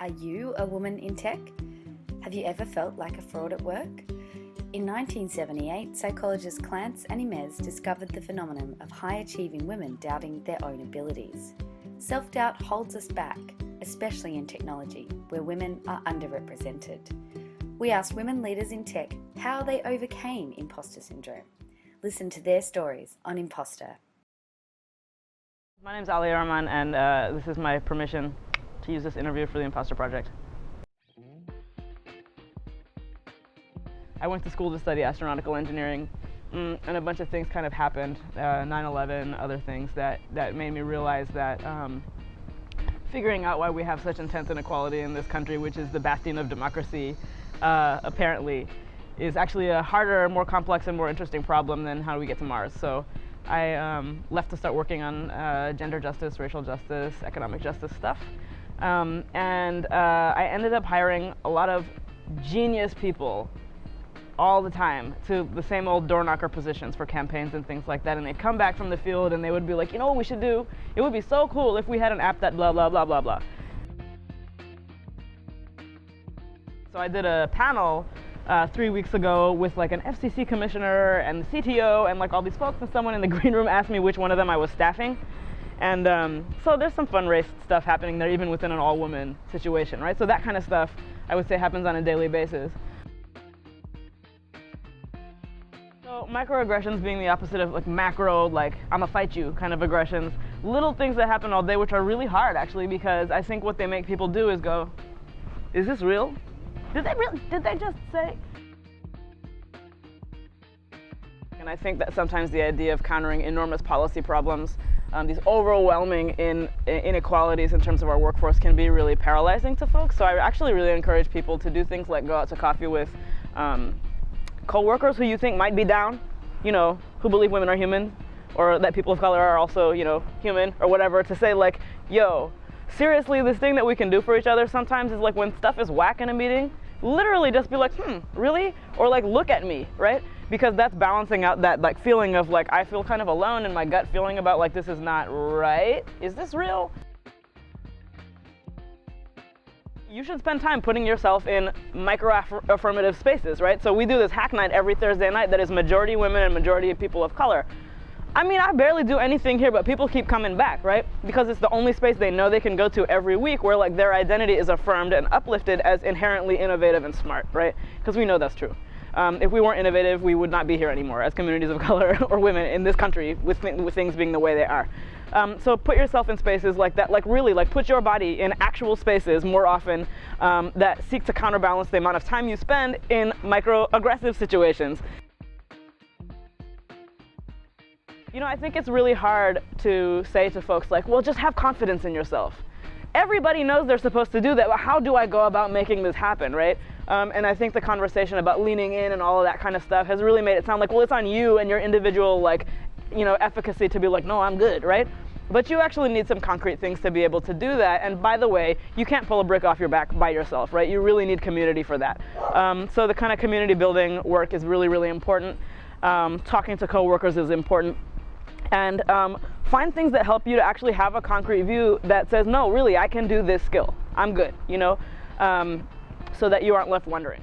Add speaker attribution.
Speaker 1: Are you a woman in tech? Have you ever felt like a fraud at work? In 1978, psychologists Clance and Imez discovered the phenomenon of high-achieving women doubting their own abilities. Self-doubt holds us back, especially in technology, where women are underrepresented. We asked women leaders in tech how they overcame imposter syndrome. Listen to their stories on ImpostHER.
Speaker 2: My name is Aliya, Rahman, and this is my permission to use this interview for the Impostor project. I went to school to study astronautical engineering, and a bunch of things kind of happened, 9/11, other things that made me realize that figuring out why we have such intense inequality in this country, which is the bastion of democracy, apparently, is actually a harder, more complex, and more interesting problem than how do we get to Mars. So I left to start working on gender justice, racial justice, economic justice stuff. And I ended up hiring a lot of genius people all the time to the same old door knocker positions for campaigns and things like that. And they'd come back from the field and they would be like, you know what we should do? It would be so cool if we had an app that blah, blah, blah, blah, blah. So I did a panel 3 weeks ago with like an FCC commissioner and the CTO and like all these folks, and someone in the green room asked me which one of them I was staffing. And so there's some fun race stuff happening there, even within an all-woman situation, right? So that kind of stuff, I would say, happens on a daily basis. So microaggressions being the opposite of like macro, like I'ma fight you kind of aggressions. Little things that happen all day, which are really hard actually, because I think what they make people do is go, is this real? Did they just say? And I think that sometimes the idea of countering enormous policy problems, these overwhelming inequalities in terms of our workforce, can be really paralyzing to folks. So I actually really encourage people to do things like go out to coffee with co-workers who you think might be down, you know, who believe women are human, or that people of color are also, you know, human, or whatever, to say like, yo, seriously, this thing that we can do for each other sometimes is like when stuff is whack in a meeting, literally just be like, really? Or like, look at me, right? Because that's balancing out that like feeling of like, I feel kind of alone in my gut feeling about like, this is not right. Is this real? You should spend time putting yourself in micro-affirmative spaces, right? So we do this hack night every Thursday night that is majority women and majority of people of color. I mean, I barely do anything here, but people keep coming back, right? Because it's the only space they know they can go to every week where like their identity is affirmed and uplifted as inherently innovative and smart, right? Because we know that's true. If we weren't innovative, we would not be here anymore as communities of color or women in this country with things being the way they are. So put yourself in spaces like that, like really, like put your body in actual spaces more often that seek to counterbalance the amount of time you spend in microaggressive situations. You know, I think it's really hard to say to folks like, well, just have confidence in yourself. Everybody knows they're supposed to do that, but how do I go about making this happen, right? And I think the conversation about leaning in and all of that kind of stuff has really made it sound like, well, it's on you and your individual, like, you know, efficacy to be like, no, I'm good, right? But you actually need some concrete things to be able to do that. And by the way, you can't pull a brick off your back by yourself, right? You really need community for that. So the kind of community building work is really, really important. Talking to coworkers is important. And find things that help you to actually have a concrete view that says, no, really, I can do this skill. I'm good, you know, so that you aren't left wondering.